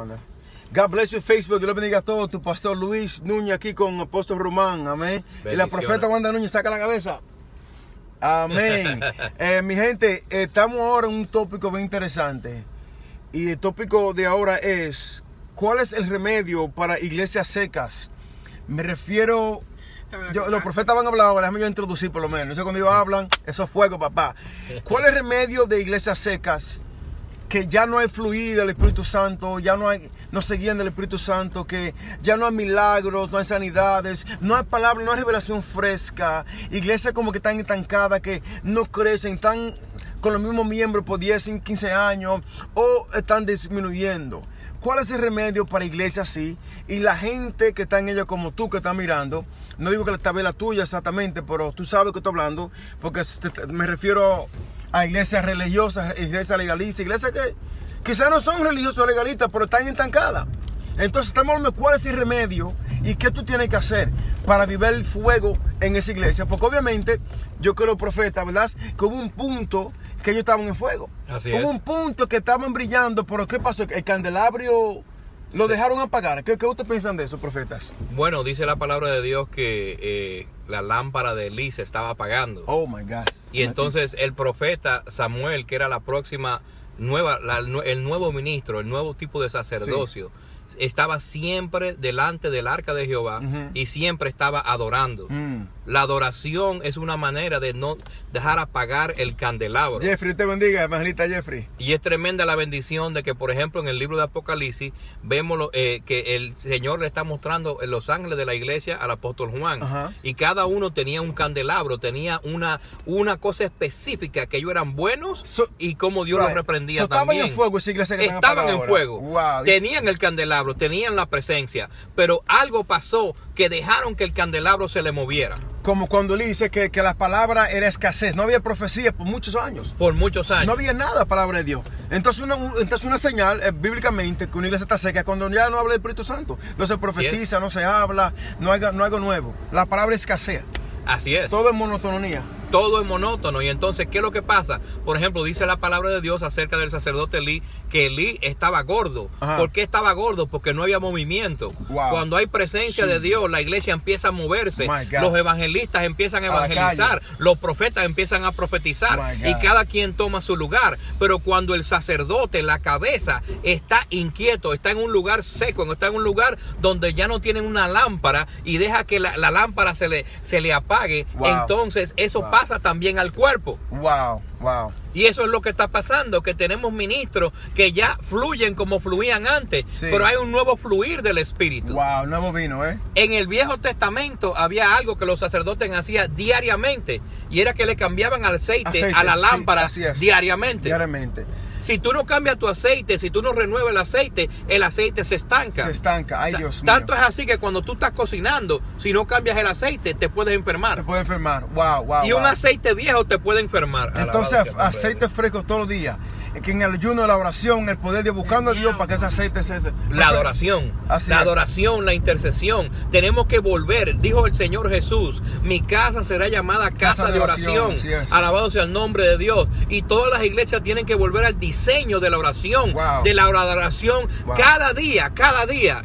onda. God bless you, Facebook. Dios lo bendiga a todos. Tu pastor Luis Núñez aquí con Apóstol Román. Amén. Y la profeta Wanda Núñez, saca la cabeza. Amén. Mi gente, estamos ahora en un tópico bien interesante. Y el tópico de ahora es: ¿cuál es el remedio para iglesias secas? Me refiero... los profetas van a hablar ahora, déjame yo introducir por lo menos. Eso cuando ellos hablan, eso es fuego, papá. ¿Cuál es el remedio de iglesias secas? Que ya no hay fluido del Espíritu Santo, ya no se guían del Espíritu Santo, que ya no hay milagros, no hay sanidades, no hay palabra, no hay revelación fresca. Iglesias como que están estancadas, que no crecen, están con los mismos miembros por 10, 15 años o están disminuyendo. ¿Cuál es el remedio para iglesias así? Y la gente que está en ella como tú que está mirando, no digo que esta vez la tuya exactamente, pero tú sabes que estoy hablando, porque me refiero a iglesias religiosas, iglesias legalistas, iglesias que quizás no son religiosas o legalistas, pero están estancadas. Entonces estamos hablando de cuál es el remedio y qué tú tienes que hacer para vivir el fuego en esa iglesia. Porque obviamente, yo creo, profeta, ¿verdad? Que hubo un punto que ellos estaban en fuego. Así hubo es. un punto que estaban brillando, pero ¿qué pasó? El candelabro lo dejaron apagar. ¿Qué ustedes piensan de eso, profetas? Bueno, dice la palabra de Dios que la lámpara de Elí se estaba apagando. Oh my God. Y entonces el profeta Samuel, que era la próxima el nuevo ministro, el nuevo tipo de sacerdocio, sí, estaba siempre delante del arca de Jehová y siempre estaba adorando. La adoración es una manera de no dejar apagar el candelabro. Jeffrey, te bendiga, evangelista Jeffrey. Y es tremenda la bendición de que, por ejemplo, en el libro de Apocalipsis vemos que el Señor le está mostrando los ángeles de la iglesia al apóstol Juan. Y cada uno tenía un candelabro, tenía una cosa específica, que ellos eran buenos y cómo Dios los reprendía también. Estaban en fuego esa iglesia que estaban en ahora. fuego. Wow. Tenían el candelabro, tenían la presencia, pero algo pasó que dejaron que el candelabro se le moviera. Como cuando él dice que la palabra era escasez. No había profecía por muchos años. Por muchos años. No había nada de palabra de Dios. Entonces una señal bíblicamente que una iglesia está seca es cuando ya no habla del Espíritu Santo. No se profetiza, no se habla, no hay algo nuevo. La palabra escasea. Así es. Todo es monotonía. Todo es monótono. Y entonces, ¿qué es lo que pasa? Por ejemplo, dice la palabra de Dios acerca del sacerdote Elí, que Elí estaba gordo. ¿Por qué estaba gordo? Porque no había movimiento. Cuando hay presencia de Dios, la iglesia empieza a moverse. Los evangelistas empiezan a evangelizar. Los profetas empiezan a profetizar. Y cada quien toma su lugar. Pero cuando el sacerdote, la cabeza, está inquieto, está en un lugar seco, está en un lugar donde ya no tienen una lámpara y deja que la lámpara se le apague, entonces eso pasa también al cuerpo. Y eso es lo que está pasando, que tenemos ministros que ya fluyen como fluían antes, pero hay un nuevo fluir del Espíritu. Nuevo vino, En el Viejo Testamento había algo que los sacerdotes hacían diariamente, y era que le cambiaban aceite a la lámpara diariamente. Si tú no cambias tu aceite, si tú no renuevas el aceite se estanca. Se estanca, ay Dios mío. Tanto es así que cuando tú estás cocinando, si no cambias el aceite, te puedes enfermar. Te puede enfermar, Y un aceite viejo te puede enfermar. Entonces, aceite fresco todos los días. Que en el ayuno de la oración, el poder de buscando a Dios para que ese aceite se... La adoración, la intercesión. Tenemos que volver, dijo el Señor Jesús, mi casa será llamada casa de oración. Alabado sea el nombre de Dios. Y todas las iglesias tienen que volver al diseño de la oración, de la adoración cada día.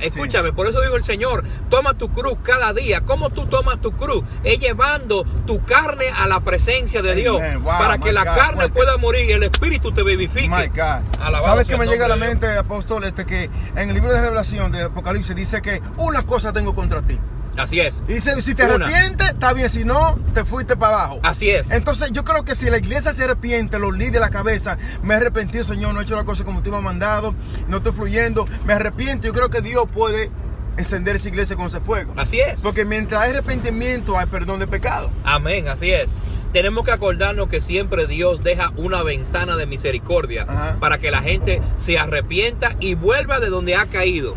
Escúchame, por eso dijo el Señor, toma tu cruz cada día. ¿Cómo tú tomas tu cruz? Es llevando tu carne a la presencia de Dios, para que la carne pueda morir y el Espíritu te vivifique. My God. ¿Sabes qué me llega a la mente, apóstol? Que en el libro de Revelación de Apocalipsis dice que una cosa tengo contra ti. Así es. Y dice, si te arrepientes, está bien, si no, te fuiste para abajo. Así es. Entonces yo creo que si la iglesia se arrepiente, los líderes de la cabeza, me he arrepentido, Señor, no he hecho la cosa como tú me has mandado, no estoy fluyendo, me arrepiento, yo creo que Dios puede encender esa iglesia con ese fuego. Así es. Porque mientras hay arrepentimiento, hay perdón de pecado. Amén, así es. Tenemos que acordarnos que siempre Dios deja una ventana de misericordia para que la gente se arrepienta y vuelva de donde ha caído.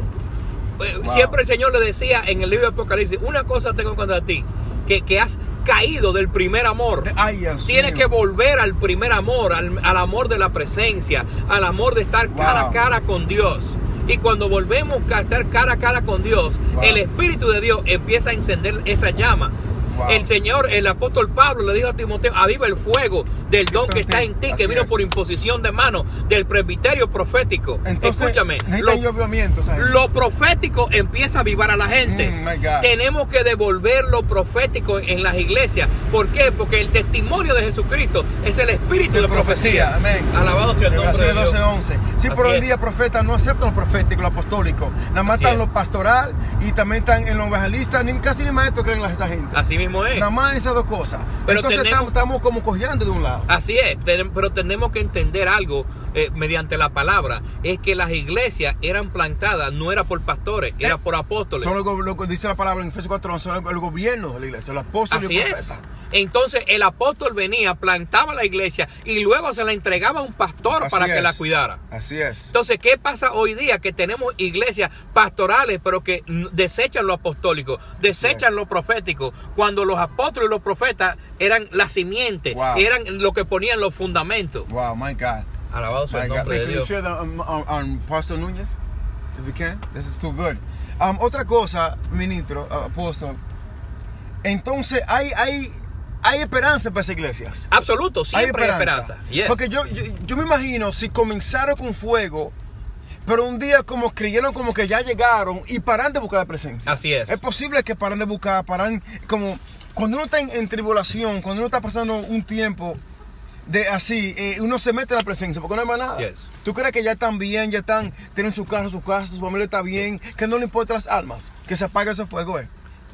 Siempre el Señor le decía en el libro de Apocalipsis, una cosa tengo contra ti, que has caído del primer amor. Tienes que volver al primer amor, al amor de la presencia, al amor de estar cara a cara con Dios. Y cuando volvemos a estar cara a cara con Dios, el Espíritu de Dios empieza a encender esa llama. Wow. El apóstol Pablo le dijo a Timoteo, aviva el fuego del don que está en ti, que vino por imposición de mano del presbiterio profético. Entonces, escúchame, lo profético empieza a avivar a la gente. Tenemos que devolver lo profético en las iglesias. ¿Por qué? Porque el testimonio de Jesucristo es el espíritu de profecía. Amén. Alabado sea el nombre de Dios. 12:11. Sí, por hoy día profetas no aceptan lo profético, lo apostólico. Nada más están lo pastoral y también están en los evangelistas. Casi ni maestros creen esa gente. Así mismo es. Nada más esas dos cosas. Pero entonces estamos como cojeando de un lado. Así es, pero tenemos que entender algo mediante la palabra. Es que las iglesias eran plantadas, no era por pastores, era por apóstoles. Son lo que dice la palabra en Efesios 4, son el gobierno de la iglesia, los apóstoles y los profetas. Entonces el apóstol venía, plantaba la iglesia y luego se la entregaba a un pastor para que la cuidara. Así es. Entonces, ¿qué pasa hoy día? Que tenemos iglesias pastorales, pero que desechan lo apostólico, desechan lo profético, cuando los apóstoles y los profetas eran la simiente, eran lo que ponían los fundamentos. Wow, my God. Alabado sea el nombre de Dios. Can you share on Pastor Núñez? If you can. This is too good. Otra cosa, ministro, apóstol. Entonces, hay esperanza para esas iglesias. Absoluto, siempre hay esperanza. Yes. Porque yo me imagino si comenzaron con fuego, pero un día como creyeron como que ya llegaron y paran de buscar la presencia. Así es. Es posible que paran de buscar, paran como cuando uno está en tribulación, cuando uno está pasando un tiempo de así, uno se mete en la presencia porque no hay más nada. Así es. ¿Tú crees que ya están bien, tienen su casa, su familia está bien, que no le importan las almas, que se apague ese fuego?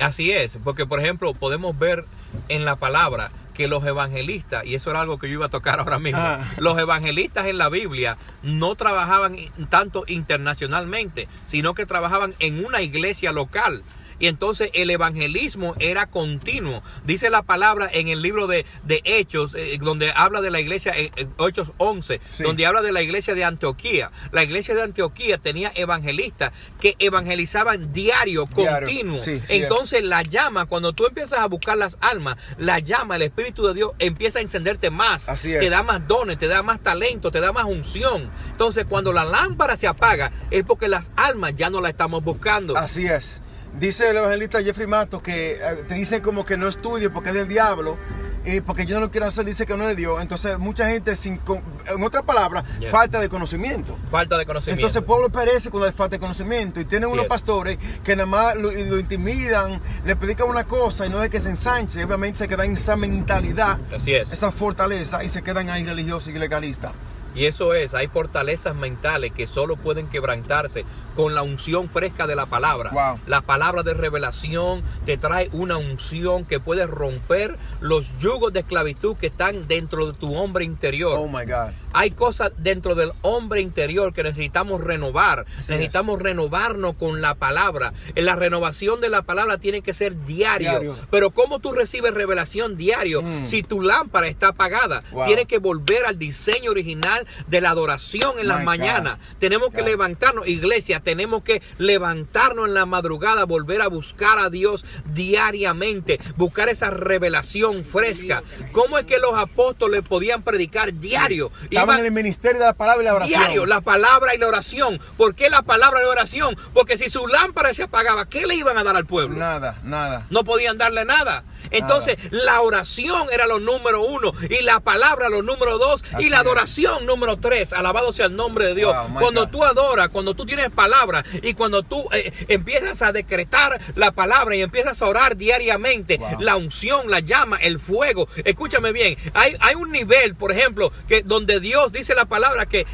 Así es, porque por ejemplo podemos ver en la palabra que los evangelistas, y eso era algo que yo iba a tocar ahora mismo, los evangelistas en la Biblia no trabajaban tanto internacionalmente, sino que trabajaban en una iglesia local. Y entonces el evangelismo era continuo. Dice la palabra en el libro de Hechos, donde habla de la iglesia, Hechos 11, donde habla de la iglesia de Antioquía. La iglesia de Antioquía tenía evangelistas que evangelizaban diario, continuo. Entonces la llama, cuando tú empiezas a buscar las almas, la llama, el Espíritu de Dios empieza a encenderte más. Te da más dones, te da más talento, te da más unción. Entonces cuando la lámpara se apaga, es porque las almas ya no la estamos buscando. Así es. Dice el evangelista Jeffrey Matos que te dice como que no estudie porque es del diablo y porque yo no lo quiero hacer, dice que no es de Dios. Entonces mucha gente, en otras palabras, falta de conocimiento. Falta de conocimiento. Entonces el pueblo perece cuando hay falta de conocimiento. Y tienen unos pastores que nada más lo intimidan, le predican una cosa y no es que se ensanche. Obviamente se quedan en esa mentalidad, esa fortaleza, y se quedan ahí religiosos y legalistas. Y eso es, hay fortalezas mentales que solo pueden quebrantarse con la unción fresca de la palabra. La palabra de revelación te trae una unción que puede romper los yugos de esclavitud que están dentro de tu hombre interior. Oh my God. Hay cosas dentro del hombre interior que necesitamos renovar. Necesitamos renovarnos con la palabra. La renovación de la palabra tiene que ser diario. Pero ¿cómo tú recibes revelación diario si tu lámpara está apagada? Tienes que volver al diseño original de la adoración en las mañanas. Tenemos que levantarnos, iglesia, tenemos que levantarnos en la madrugada, volver a buscar a Dios diariamente, buscar esa revelación fresca. ¿Cómo es que los apóstoles podían predicar diario? Estaban en el ministerio de la palabra y la oración. Diario, la palabra y la oración. ¿Por qué la palabra y la oración? Porque si su lámpara se apagaba, ¿qué le iban a dar al pueblo? Nada. No podían darle nada. Entonces, la oración era lo número 1 y la palabra lo número 2 y la adoración número 3. Alabado sea el nombre de Dios. Cuando tú adoras, cuando tú tienes palabra y cuando tú empiezas a decretar la palabra y empiezas a orar diariamente, la unción, la llama, el fuego. Escúchame bien, hay un nivel, por ejemplo, que donde Dios dice la palabra que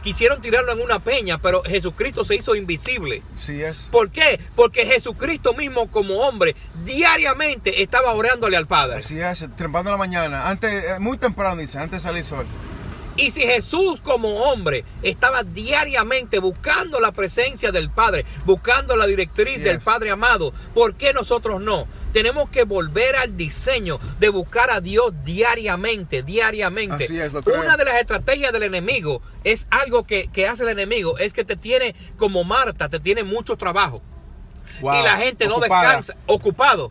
quisieron tirarlo en una peña, pero Jesucristo se hizo invisible. ¿Por qué? Porque Jesucristo mismo como hombre diariamente estaba orándole al Padre. Así es, trepando en la mañana, muy temprano dice, antes de salir el sol. Y si Jesús como hombre estaba diariamente buscando la presencia del Padre, buscando la directriz del Padre amado, ¿por qué nosotros no? Tenemos que volver al diseño de buscar a Dios diariamente. Así es, una de las estrategias del enemigo es algo que hace el enemigo, es que te tiene como Marta, te tiene mucho trabajo. Y la gente no descansa, ocupado.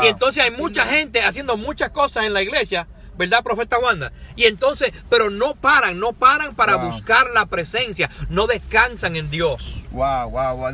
Y entonces hay mucha gente haciendo muchas cosas en la iglesia, ¿verdad, profeta Wanda? Y entonces, pero no paran para buscar la presencia, no descansan en Dios.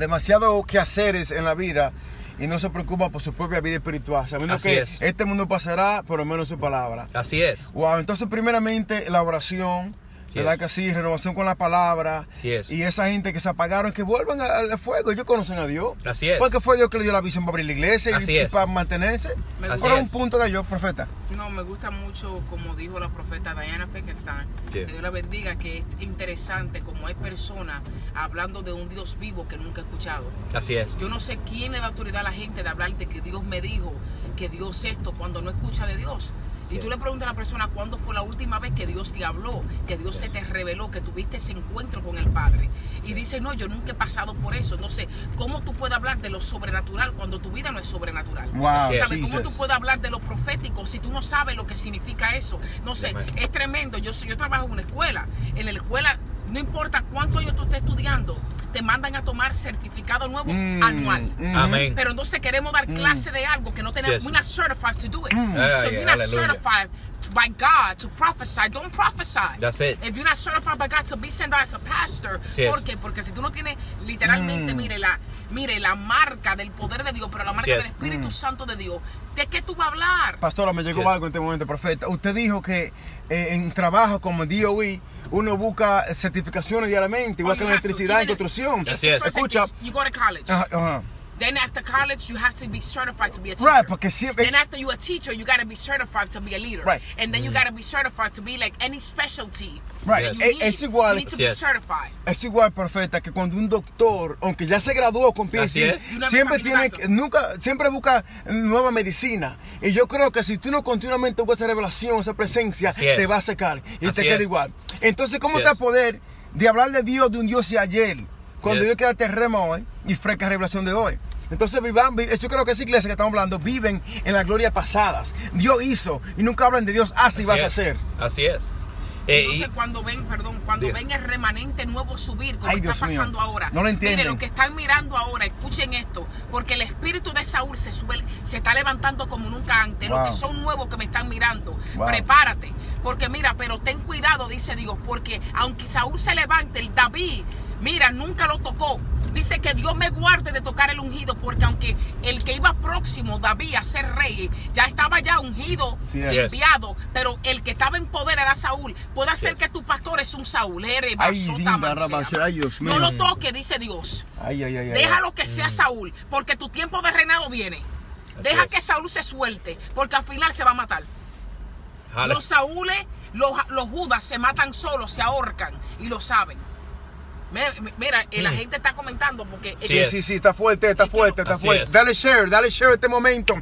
Demasiado quehaceres en la vida y no se preocupa por su propia vida espiritual, sabiendo Así que es. este mundo pasará, pero menos su palabra. Así es. Wow, entonces primeramente la oración, ¿verdad que sí? Renovación con la palabra. Así es. Y esa gente que se apagaron, que vuelvan al fuego. Ellos conocen a Dios. Así es. Porque fue Dios que le dio la visión para abrir la iglesia Así y es. para mantenerse. Así Pero es. un punto de Dios, profeta. No, me gusta mucho, como dijo la profeta Diana Finkelstein, Sí. que Dios la bendiga, que es interesante como hay personas hablando de un Dios vivo que nunca he escuchado. Así es. Yo no sé quién le da autoridad a la gente de hablar de que Dios me dijo, que Dios esto, cuando no escucha de Dios. Y tú le preguntas a la persona cuándo fue la última vez que Dios te habló, que Dios se te reveló, que tuviste ese encuentro con el Padre. Y dice, no, yo nunca he pasado por eso. No sé, ¿cómo tú puedes hablar de lo sobrenatural cuando tu vida no es sobrenatural? Wow, ¿Sabes? ¿Cómo tú Jesus. puedes hablar de lo profético si tú no sabes lo que significa eso? No sé, Amén. es tremendo. Yo trabajo en una escuela. En la escuela, no importa cuánto años tú estés estudiando, te mandan a tomar certificado nuevo anual. Amén. Pero entonces queremos dar clase de algo que no tenemos. Yes. We're not certified to do it. Ah, So yeah, you're not hallelujah. certified by God to prophesy. Don't prophesy. That's it. If you're not certified by God to be sent out as a pastor. Yes. ¿Por qué? Porque si tú no tienes literalmente, mire la marca del poder de Dios, pero la marca Yes. del Espíritu Santo de Dios, ¿de qué tú vas a hablar? Pastora, me llegó Sí. algo en este momento, profeta. Usted dijo que en trabajo como DOE uno busca certificaciones diariamente, igual Oh, que you en have to. electricidad y Even if- construcción. if Así es. first Escucha. you go to college. Ajá, ajá. Then after college, you have to be certified to be a teacher. Right, porque siempre... Then after you're a teacher, you got to be certified to be a leader. Right. And then you got to be certified to be like any specialty. Right. that you Es- need. es igual- You need to Yes. be certified. Es igual, profeta, que cuando un doctor, aunque ya se graduó con Así PhD, es. Y una siempre vez tiene habilitado. siempre busca nueva medicina. Y yo creo que si tú no continuamente buscas esa revelación, esa presencia, Así es. te va a secar y Así te queda es. igual. Entonces, ¿cómo Así te va a es. poder de hablar de Dios, de un Dios de ayer, cuando Yes. Dios quiera te rema hoy y fresca revelación de hoy? Entonces, yo creo que esa iglesia que estamos hablando viven en las glorias pasadas. Dios hizo y nunca hablan de Dios, así vas a es. hacer. Así es. Entonces cuando ven el remanente nuevo subir, como Ay, está Dios mío. pasando ahora. No lo entienden. Miren, lo que están mirando ahora, escuchen esto, porque el espíritu de Saúl se está levantando como nunca antes. Wow. Los que son nuevos que me están mirando, Wow. prepárate. Porque mira, pero ten cuidado, dice Dios, porque aunque Saúl se levante, el David, mira, nunca lo tocó. Dice que Dios me guarde de tocar el ungido, porque aunque el que iba próximo, David, a ser rey, ya estaba ya ungido, Sí, es. enviado, pero el que estaba en poder era Saúl. Puede hacer Sí. que tu pastor es un Saúl. Ay, ay, Dios mío. No lo toque, dice Dios. Ay, ay, ay, ay. Déjalo que sea Saúl, porque tu tiempo de reinado viene. Deja es. que Saúl se suelte, porque al final se va a matar. Jale. Los Saúles, los Judas se matan solos, se ahorcan y lo saben. Mira, la gente está comentando porque Sí, está fuerte, está fuerte. Así es. Dale share este momento.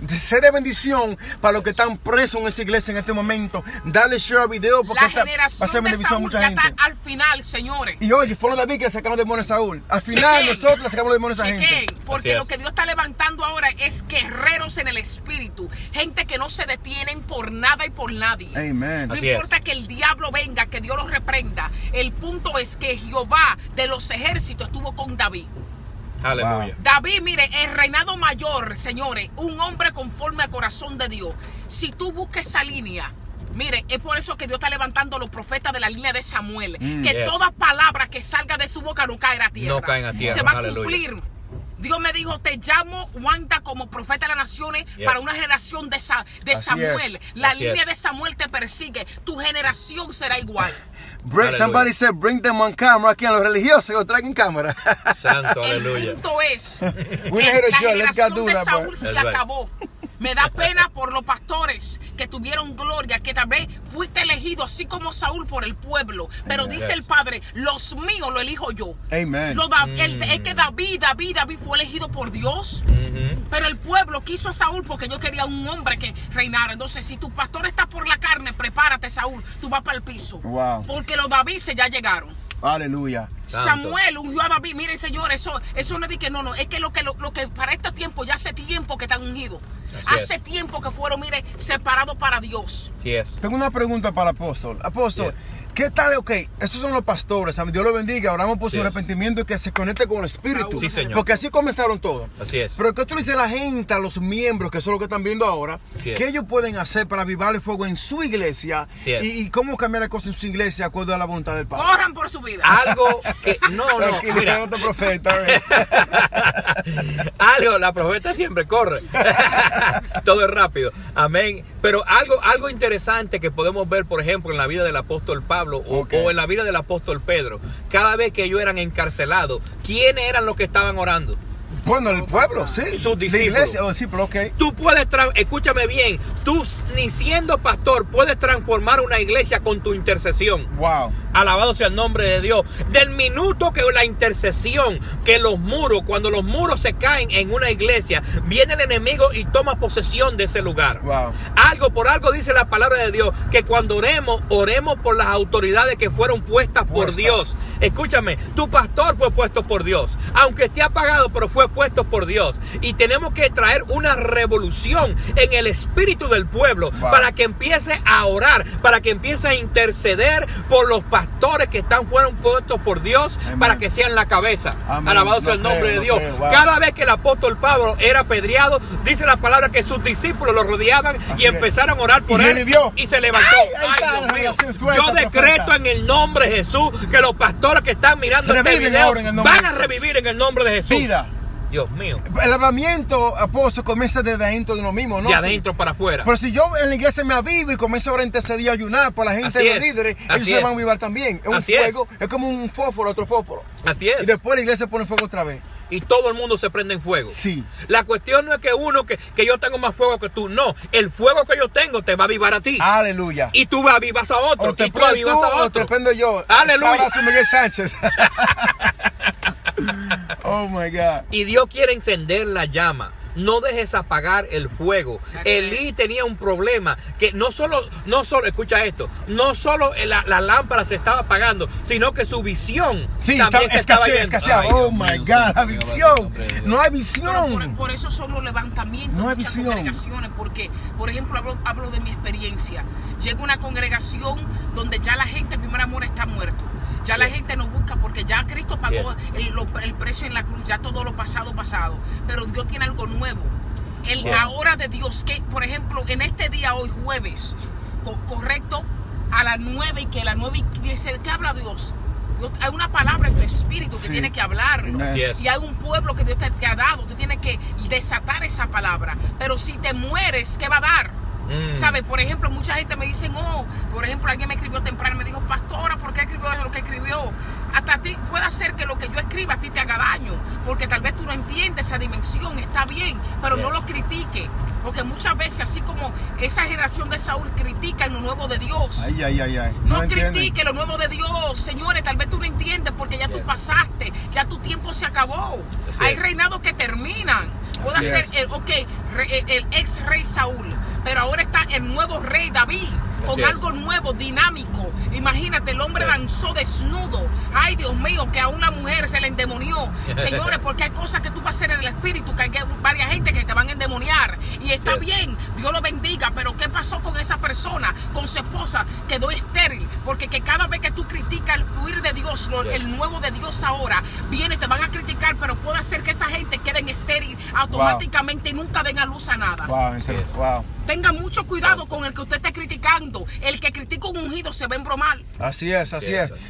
Sé de bendición para los que están presos en esa iglesia en este momento. Dale share al video porque la va a ser generación de bendición a Saúl mucha ya gente. está al final, señores. Y oye, fueron David que le sacaron demonios a Saúl. Al final Chequen. nosotros le sacamos demonios a esa Chequen, gente. porque Así es. lo que Dios está levantando ahora es guerreros en el espíritu, gente que no se detienen por nada y por nadie. Amen. No Así importa es. que el diablo venga, que Dios los reprenda. El punto es que Jehová de los ejércitos estuvo con David. Aleluya. David, mire, el reinado mayor, señores, un hombre conforme al corazón de Dios. Si tú buscas esa línea, mire, es por eso que Dios está levantando a los profetas de la línea de Samuel. Que Yes. toda palabra que salga de su boca no caerá a tierra. No caen a tierra, Se va a aleluya. cumplir. Dios me dijo, te llamo, Wanda, como profeta de las naciones, Yes. para una generación de Así Samuel. es. La Así línea es. de Samuel te persigue. Tu generación será igual. Somebody said, bring them on camera. Aquí a los religiosos lo traigan en cámara. Santo, El aleluya. punto es We que let it la go, let's generación go do de that, Saúl but- se That's right. acabó. Me da pena por los pastores que tuvieron gloria, que tal vez fuiste elegido así como Saúl por el pueblo. Pero Amen. dice el Padre, los míos lo elijo yo. Amen. Es que David fue elegido por Dios. Pero el pueblo quiso a Saúl porque yo quería un hombre que reinara. Entonces, si tu pastor está por la carne, prepárate, Saúl. Tú vas para el piso. Wow. Porque los David ya llegaron. Aleluya. Santo. Samuel ungió a David. Miren, señores, eso no es de que no. Es que lo que para este tiempo, ya hace tiempo que están ungidos. Así Hace es. tiempo que fueron, mire, separados para Dios. Así es. Tengo una pregunta para el apóstol. Apóstol, ¿Qué tal? Ok, estos son los pastores. Dios los bendiga. Oramos por su arrepentimiento y que se conecte con el Espíritu. Sí, Señor. Porque así comenzaron todo. Así es. Pero ¿qué tú le dices a la gente, a los miembros, que son los que están viendo ahora? ¿Qué ellos pueden hacer para avivar el fuego en su iglesia? Y cómo cambiar las cosas en su iglesia de acuerdo a la voluntad del Padre? Corran por su vida. Algo que... No, mira. No te profeta. Algo, la profeta siempre corre. Todo es rápido. Amén. Pero algo interesante que podemos ver, por ejemplo, en la vida del apóstol Pablo o en la vida del apóstol Pedro, cada vez que ellos eran encarcelados, ¿quiénes eran los que estaban orando? Bueno, el pueblo, sí. Sus discípulos. La iglesia, discípulos, ok. Tú puedes, escúchame bien, tú ni siendo pastor puedes transformar una iglesia con tu intercesión. Wow. Alabado sea el nombre de Dios. Del minuto que la intercesión, que los muros, cuando los muros se caen en una iglesia, viene el enemigo y toma posesión de ese lugar. Wow. Por algo dice la palabra de Dios, que cuando oremos por las autoridades que fueron puestas por Dios. Escúchame, tu pastor fue puesto por Dios, aunque esté apagado, pero fue puesto por Dios. Y tenemos que traer una revolución en el espíritu del pueblo, para que empiece a orar, para que empiece a interceder por los pastores que fueron puestos por Dios. Amén. Para que sean la cabeza. Amén. Alabado sea el nombre de Dios. Cada vez que el apóstol Pablo era apedreado, dice la palabra que sus discípulos lo rodeaban y empezaron a orar por él y se levantó. Ay, Dios mío. Yo decreto en el nombre de Jesús que los pastores que están mirando este video van a revivir en el nombre de Jesús. Vida. Dios mío. El avivamiento, apóstol, comienza desde adentro de uno mismo, ¿no? De adentro para afuera. Pero si yo en la iglesia me avivo y comienzo ahora a interceder y a ayunar por la gente de los líderes, ellos se van a avivar también. Es un fuego, es como un fósforo, otro fósforo. Así es. Y después la iglesia pone fuego otra vez. Y todo el mundo se prende en fuego. Sí. La cuestión no es que yo tengo más fuego que tú. No, el fuego que yo tengo te va a avivar a ti. Aleluya. Y tú avivas a otro. O te avivas a otro. O te prendo yo. Aleluya. Shout out to Miguel Sánchez. Oh my God. Y Dios quiere encender la llama. No dejes apagar el fuego. Elí tenía un problema que no solo, escucha esto, no solo la lámpara se estaba apagando, sino que su visión también se estaba yendo. Oh my God, la visión. No hay visión. Por eso son los levantamientos de muchas congregaciones, porque, por ejemplo, hablo de mi experiencia. Llega una congregación donde ya la gente, el primer amor, está muerto. Ya la gente no busca porque ya Cristo pagó el precio en la cruz, ya todo lo pasado. Pero Dios tiene algo nuevo. Ahora de Dios, que por ejemplo, en este día, hoy jueves, correcto, a las 9 y que a las 9 dice, ¿qué habla Dios? Hay una palabra en tu espíritu que tiene que hablar. Y hay un pueblo que Dios te ha dado. Tú tienes que desatar esa palabra. Pero si te mueres, ¿qué va a dar? ¿Sabes? Por ejemplo, mucha gente me dice, por ejemplo, alguien me escribió temprano y me dijo, pastora, ¿por qué escribió lo que escribió? Hasta a ti puede hacer que lo que yo escriba a ti te haga daño, porque tal vez tú no entiendes esa dimensión, está bien, pero no lo critique, porque muchas veces, así como esa generación de Saúl critica en lo nuevo de Dios, no critique lo nuevo de Dios, señores, tal vez tú no entiendes porque ya tú pasaste, ya tu tiempo se acabó, hay reinados que terminan, puede ser el ex rey Saúl, pero ahora está el nuevo rey David, con algo nuevo, dinámico. Imagínate, el hombre danzó desnudo. Ay, Dios mío, que a una mujer se le endemonió. Señores, porque hay cosas que tú vas a hacer en el espíritu, que hay varias gente que te van a endemoniar. Y está bien, Dios lo bendiga, pero ¿qué pasó con esa persona? Con su esposa, quedó estéril. Porque que cada vez que tú criticas el fluir de Dios, el nuevo de Dios ahora, viene, te van a criticar, pero puede hacer que esa gente quede estéril automáticamente y nunca den a luz a nada. Tenga mucho cuidado con el que usted esté criticando. El que critica un ungido se va a embromar. Así es.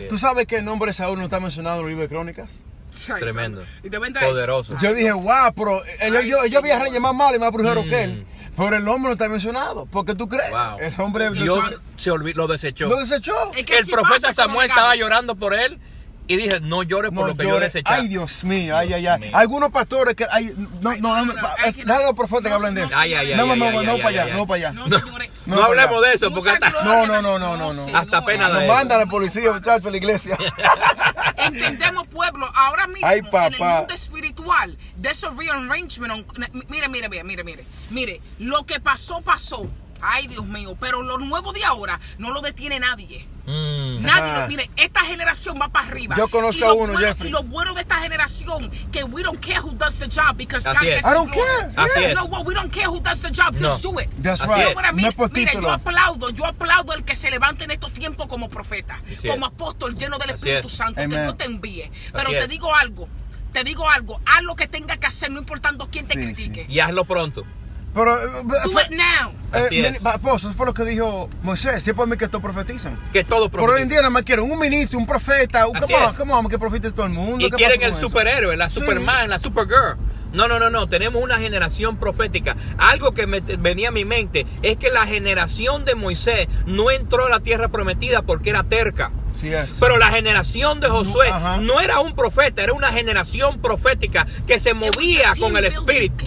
¿Tú sabes que el nombre de Saúl no está mencionado en el libro de Crónicas? Tremendo. Poderoso. Yo dije, wow, pero yo había reyes más malos y más brujeros que él. Pero el nombre no está mencionado. ¿Por qué tú crees? El hombre Dios lo desechó. ¿Lo desechó? El profeta Samuel estaba llorando por él. Y dije, no llores por lo que yo desechaba. Ay, Dios mío, Algunos pastores que... Déjame los profetas que hablen de eso. No para allá. No hablemos de eso, porque hasta... No. Hasta pena de eso. Manda a la policía, muchachos, a la iglesia. Entendemos, pueblo, ahora mismo, en el mundo espiritual, de esos rearrangement, mire, lo que pasó. Ay, Dios mío, pero lo nuevo de ahora no lo detiene nadie. Nadie, mire, esta generación va para arriba. Yo conozco a uno, Jeffrey. Y lo bueno de esta generación, que we don't care who does the job, because God gets I don't care. Así es. You know what? We don't care who does the job, just do it. That's Así right. es. No es por Mire, título. yo aplaudo el que se levante en estos tiempos como profeta, como apóstol lleno del Espíritu Santo, que Dios te envíe. Pero te digo algo, haz lo que tenga que hacer, no importando quién te critique. Y hazlo pronto. Pero, Do it now. Eso fue lo que dijo Moisés. Si por mí que todos profetizan. Que todos profetizan. Pero hoy en día nada más quieren un ministro, un profeta. ¿Cómo que profete todo el mundo? Y quieren el superhéroe, la Superman, la Supergirl. No. Tenemos una generación profética. Algo que venía a mi mente es que la generación de Moisés no entró a la tierra prometida porque era terca. Pero la generación de Josué no era un profeta, era una generación profética que se movía con el Espíritu.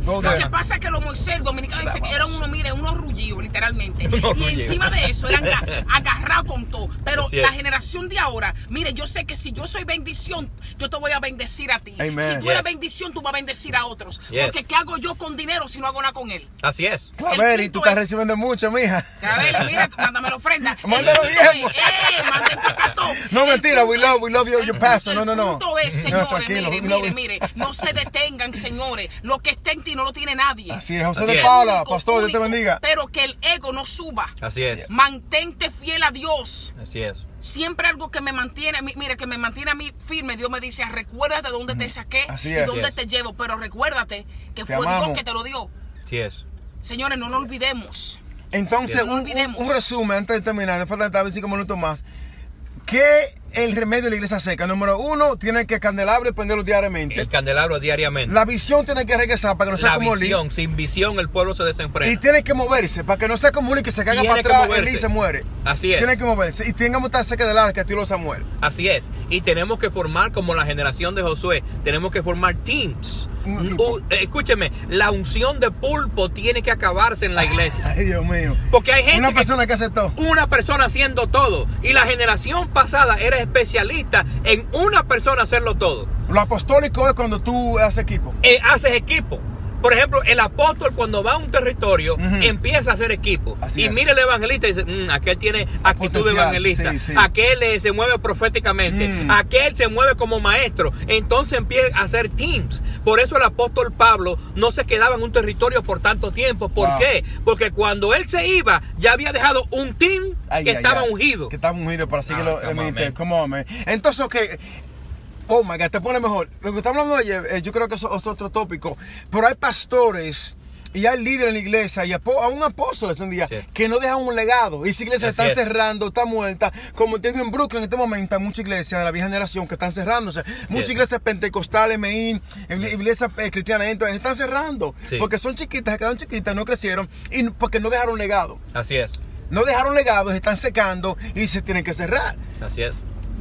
Lo que pasa es que los Moisés dominicanos dicen que eran unos rullidos, literalmente. Y encima de eso eran agarrados con todo. Pero la generación de ahora, mire, yo sé que si yo soy bendición, yo te voy a bendecir a ti. Amen. Si tú eres bendición, tú vas a bendecir a otros. Porque ¿qué hago yo con dinero si no hago nada con él? Así es. Claveri, tú estás recibiendo mucho, mija. Claveri, mira, mándame la ofrenda. Mándalo bien. No, mentira, we love your pastor. No. El punto es, señores, mire, no se detengan, señores. Lo que está en ti no lo tiene nadie. Así es, José de Paula, pastor, Dios te bendiga. Pero que el ego no suba. Así es. Mantente fiel a Dios. Así es. Siempre algo que me mantiene, mire, que me mantiene a mí firme. Dios me dice, recuérdate de dónde te saqué y dónde te llevo. Pero recuérdate que fue Dios que te lo dio. Así es. Señores, no nos olvidemos. Entonces, un resumen antes de terminar, me faltan 5 minutos más. ¿Qué el remedio de la iglesia seca? Número 1, tiene que candelabro y prenderlo diariamente. El candelabro diariamente. La visión tiene que regresar para que no sea como Lee. Sin visión el pueblo se desenfrena. Y tiene que moverse para que no sea como Lee, que se caiga para atrás y Lee se muere. Así es. Tiene que moverse. Y tengamos tan cerca del arca que estilo Samuel. Así es. Y tenemos que formar como la generación de Josué. Tenemos que formar teams. Escúcheme, la unción de pulpo tiene que acabarse en la iglesia. Ay, Dios mío. Porque hay gente. Una persona que hace todo. Una persona haciendo todo. Y la generación pasada era especialista en una persona hacerlo todo. Lo apostólico es cuando tú haces equipo. Haces equipo. Por ejemplo, el apóstol cuando va a un territorio empieza a hacer equipo. Mire el evangelista y dice, aquel tiene actitud de evangelista. Aquel se mueve proféticamente. Aquel se mueve como maestro. Entonces empieza a hacer teams. Por eso el apóstol Pablo no se quedaba en un territorio por tanto tiempo. ¿Por qué? Porque cuando él se iba, ya había dejado un team que estaba ungido. Que estaba ungido para seguirlo el ministerio. Come on, man. Entonces, oh my God, te pone mejor. Lo que estamos hablando ayer, yo creo que eso es otro tópico. Pero hay pastores y hay líderes en la iglesia y aún apóstoles un día que no dejan un legado. Y esa iglesia está cerrando, está muerta. Como te digo, en Brooklyn en este momento hay muchas iglesias de la vieja generación que están cerrándose. Muchas iglesias pentecostales, Meín, iglesias cristianas, entonces están cerrando. Porque son chiquitas, se quedaron chiquitas, no crecieron y porque no dejaron legado. Así es. No dejaron legado, se están secando y se tienen que cerrar. Así es.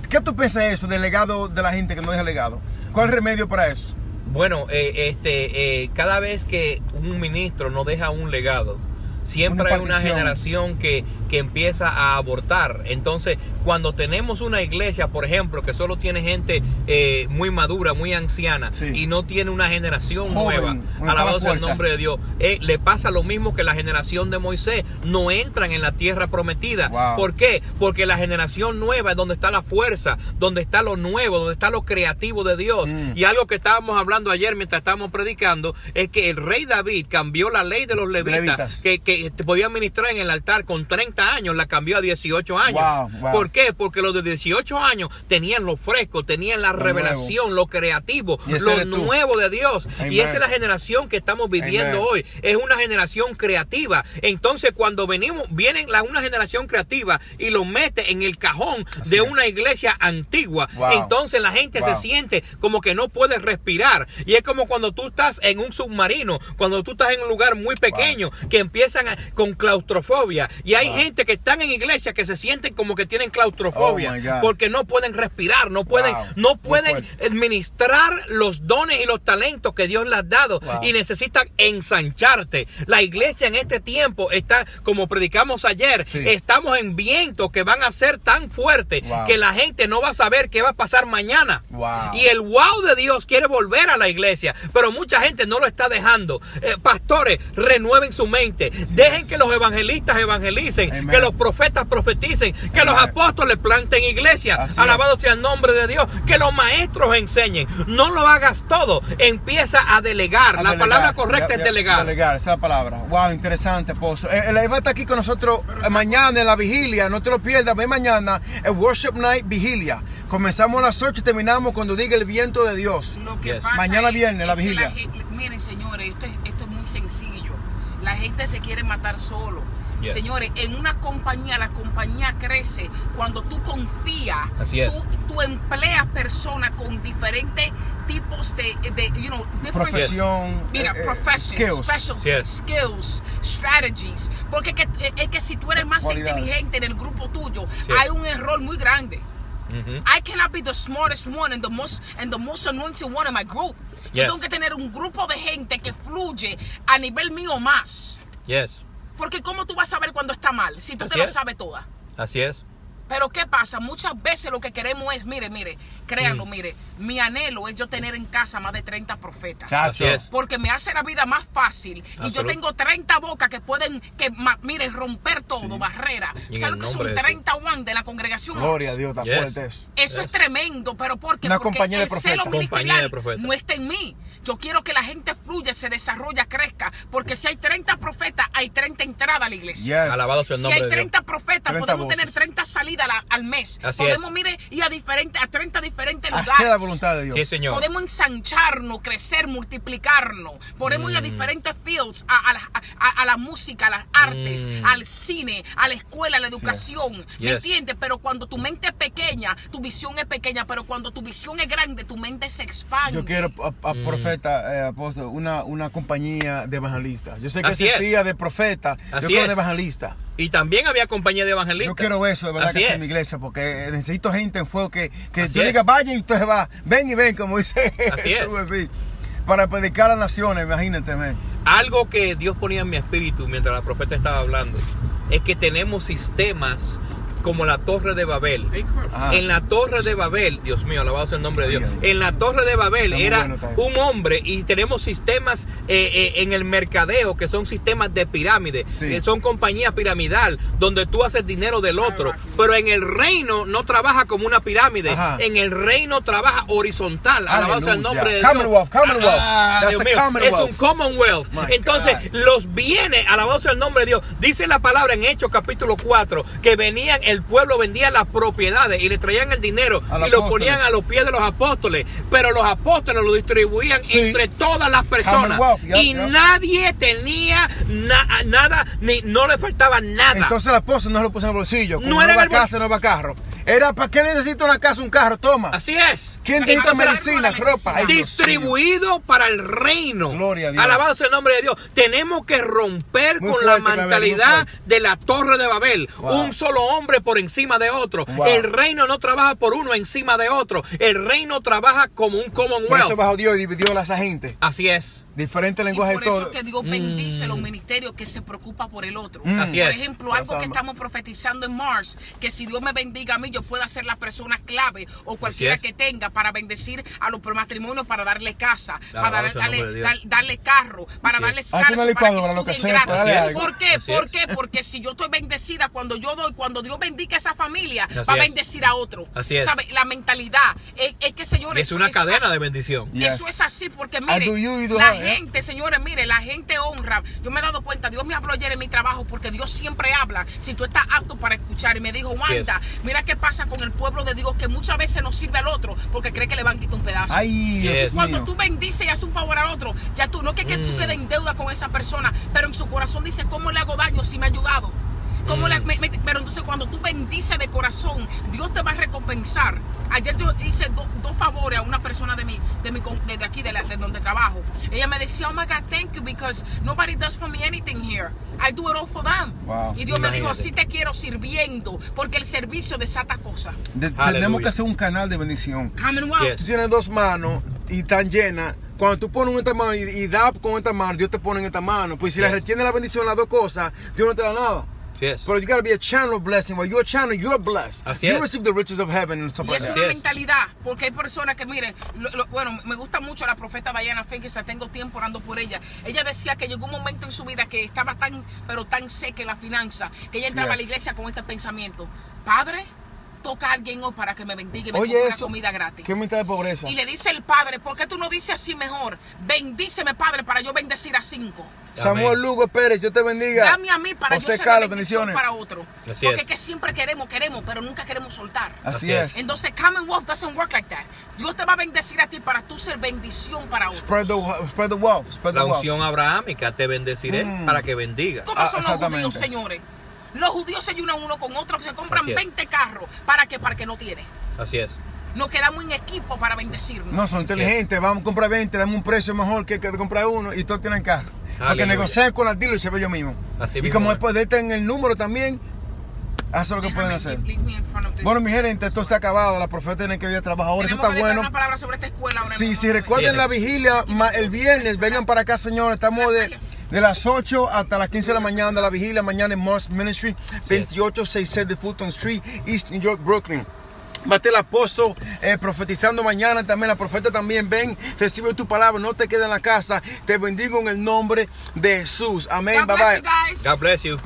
¿Qué tú piensas de eso, del legado de la gente que no deja legado? ¿Cuál es el remedio para eso? Bueno, cada vez que un ministro no deja un legado, siempre hay una generación que empieza a abortar. Entonces, cuando tenemos una iglesia, por ejemplo, que solo tiene gente muy madura, muy anciana, y no tiene una generación nueva, alabado sea el nombre de Dios, le pasa lo mismo que la generación de Moisés. No entran en la tierra prometida. ¿Por qué? Porque la generación nueva es donde está la fuerza, donde está lo nuevo, donde está lo creativo de Dios. Y algo que estábamos hablando ayer mientras estábamos predicando, es que el rey David cambió la ley de los levitas. Que podía ministrar en el altar con 30 años, la cambió a 18 años. ¿Por qué? Porque los de 18 años tenían lo fresco, tenían la revelación, lo creativo, lo nuevo de Dios. Y esa es la generación que estamos viviendo hoy. Es una generación creativa. Entonces, cuando viene una generación creativa y lo mete en el cajón de una iglesia antigua, entonces la gente se siente como que no puede respirar. Y es como cuando tú estás en un submarino, cuando tú estás en un lugar muy pequeño, que empiezan con claustrofobia. Y hay gente que están en iglesia que se sienten como que tienen claustrofobia, porque no pueden respirar, no pueden administrar los dones y los talentos que Dios les ha dado, y necesitan ensancharte. La iglesia en este tiempo está, como predicamos ayer, estamos en vientos que van a ser tan fuertes que la gente no va a saber qué va a pasar mañana. Y el wow de Dios quiere volver a la iglesia, pero mucha gente no lo está dejando. Pastores, renueven su mente, Dejen que los evangelistas evangelicen, Amen. que los profetas profeticen, que los apóstoles planten iglesias. Alabado sea el nombre de Dios. Que los maestros enseñen. No lo hagas todo. Empieza a delegar. La palabra correcta es delegar. Delegar, esa es la palabra. Wow, interesante, esposo. Él va a estar aquí con nosotros mañana en la vigilia. No te lo pierdas. Ven mañana. El Worship Night Vigilia. Comenzamos a las 8 y terminamos cuando diga el viento de Dios. Lo que pasa Mañana viernes, la que vigilia. Miren, señores, esto es muy sencillo. La gente se quiere matar solo. Señores, en una compañía, la compañía crece cuando tú confías. Así es. Tú empleas personas con diferentes tipos de Profesión, mira, professions, skills. skills, strategies. Porque es que si tú eres más inteligente en el grupo tuyo, hay un error muy grande. I cannot be the smartest one and the most anointed one in my group. Yo tengo que tener un grupo de gente que fluye a nivel mío más. Porque ¿cómo tú vas a saber cuando está mal? Si tú te lo sabes toda. Así es. Pero ¿qué pasa? Muchas veces lo que queremos es, mire, créanlo, mi anhelo es yo tener en casa más de 30 profetas. Así es. Porque me hace la vida más fácil. Y yo tengo 30 bocas que pueden, romper todo, barrera. ¿Sabes lo que son 30 one de la congregación? Gloria a Dios, está fuerte eso. Eso es tremendo, pero porque compañía de el profetas. celo ministerial no está en mí. Yo quiero que la gente fluya, se desarrolla, crezca. Porque si hay 30 profetas, hay 30 entradas a la iglesia. Alabado sea el nombre de Dios. Si hay 30 profetas, 30 podemos voces. tener 30 salidas al mes. Así podemos ir a 30 diferentes lugares. Hacer la voluntad de Dios. Sí, señor. Podemos ensancharnos, crecer, multiplicarnos. Podemos ir a diferentes fields, a la música, a las artes, al cine, a la escuela, a la educación. ¿Me entiendes? Pero cuando tu mente es pequeña, tu visión es pequeña. Pero cuando tu visión es grande, tu mente se expande. Yo quiero, profeta, apóstol, una compañía de evangelistas. Yo sé que Así existía de profeta, yo quiero de evangelista. Y también había compañía de evangelistas. Yo quiero eso, de verdad, Así que sea es. en mi iglesia, porque necesito gente en fuego que Así yo es. diga, vaya y usted va, ven y ven, como dice Así Jesús, es. así, para predicar a las naciones, imagínate, man. Algo que Dios ponía en mi espíritu mientras la profeta estaba hablando es que tenemos sistemas como la Torre de Babel. Ajá. En la Torre de Babel, Dios mío, alabado sea el nombre de Dios. En la Torre de Babel era un hombre, y tenemos sistemas en el mercadeo que son sistemas de pirámide, que son compañías piramidal donde tú haces dinero del otro. Pero en el reino no trabaja como una pirámide. En el reino trabaja horizontal. Alabado sea el nombre de Dios. Commonwealth. Dios mío, es un Commonwealth. Entonces, los bienes, alabado sea el nombre de Dios. Dice la palabra en Hechos capítulo 4 que venían, el pueblo vendía las propiedades y le traían el dinero y lo ponían a los pies de los apóstoles, pero los apóstoles lo distribuían entre todas las personas y nadie tenía nada, ni no le faltaba nada. Entonces el apóstol no se lo puso en el bolsillo, como no era nueva casa, nueva carro. Era, ¿para qué necesita una casa, un carro? Toma. Así es. ¿Quién necesita medicina, ropa? Ay, distribuido para el reino. Gloria a Dios. Alabado sea el nombre de Dios. Tenemos que romper con la mentalidad de la Torre de Babel. Un solo hombre por encima de otro. El reino no trabaja por uno encima de otro. El reino trabaja como un Commonwealth. Por eso bajó Dios y dividió a esa gente. Así es. Diferentes lenguajes y por todo. eso que Dios bendice los ministerios que se preocupa por el otro. Así por es. ejemplo, algo que estamos profetizando en Mars, que si Dios me bendiga a mí, yo pueda ser la persona clave o cualquiera que tenga para bendecir a los matrimonios, para darle casa, para darle carro, para darles calzos, para que estudien gratis. ¿Por qué? ¿Por qué? Porque si yo estoy bendecida, cuando yo doy, cuando Dios bendiga a esa familia, va a bendecir a otro. Así es. ¿Sabe? La mentalidad es que, señores, es una cadena de bendición. Eso es así, porque mire, la gente, señores, mire, la gente honra. Yo me he dado cuenta, Dios me habló ayer en mi trabajo, porque Dios siempre habla si tú estás apto para escuchar. Y me dijo, Wanda, mira qué pasa con el pueblo de Dios, que muchas veces no sirve al otro porque cree que le van a quitar un pedazo. Cuando tú bendices y haces un favor al otro, ya tú, no que tú quedes en deuda con esa persona, pero en su corazón dice, ¿cómo le hago daño si me ha ayudado? Pero entonces cuando tú bendices de corazón, Dios te va a recompensar. Ayer yo hice dos favores a una persona de aquí, de donde trabajo. Ella me decía, oh my God, thank you, because nobody does for me anything here. I do it all for them. Y Dios me dijo, así te quiero sirviendo, porque el servicio desata cosas. Tenemos que hacer un canal de bendición. Tú tienes dos manos y están llenas. Cuando tú pones en esta mano y das con esta mano, Dios te pone en esta mano. Pues si le retiene la bendición las dos cosas, Dios no te da nada. Yes. But you got to be a channel of blessing. While you're a channel, you're blessed. Así you es. receive the riches of heaven and stuff Y like es that. una mentalidad, porque hay personas que, miren, bueno, me gusta mucho la profeta Diana Fenix, tengo tiempo orando por ella. Ella decía que llegó un momento en su vida que estaba tan, pero tan seca en la finanza, que ella entraba a la iglesia con este pensamiento: Padre, toca a alguien hoy para que me bendiga y me compre una comida gratis. Qué mitad de pobreza. Y le dice el Padre: ¿por qué tú no dices así mejor? Bendíceme, Padre, para yo bendecir a 5. Samuel Lugo Pérez, Dios te bendiga. Dame a mí para José yo ser Carlos, bendición bendiciones para otro. Así Porque es. que siempre queremos, pero nunca queremos soltar. Así es. Entonces, Commonwealth doesn't work like that. Dios te va a bendecir a ti para tú ser bendición para otros. Spread the wealth. Spread the La wealth. unción abrahámica, te bendeciré para que bendiga. ¿Cómo son los judíos, señores? Los judíos se ayunan uno con otro, que se compran 20 carros. ¿Para qué? Para que no tiene. Así es. Nos quedamos en equipo para bendecirnos. No, son inteligentes. Vamos a comprar 20, dame un precio mejor que comprar uno y todos tienen carro. Porque negociar con las dealers se ve yo mismo. Así y mismo como es. después de estar en el número también, eso es lo que pueden hacer. Bueno, mi gente, esto se ha acabado. La profeta tiene que ir a trabajar ahora. Esto está bueno. Una palabra sobre esta escuela ahora Sí, mismo. si recuerden la vigilia el viernes, vengan para acá, señores. Estamos de las 8 hasta las 15 de la mañana de la vigilia. Mañana en Moss Ministry, 2866 de Fulton Street, East New York, Brooklyn. Va a estar el apóstol profetizando mañana también. La profeta también. Ven, recibe tu palabra, no te quedes en la casa. Te bendigo en el nombre de Jesús. Amén. Bye bye. God bless you.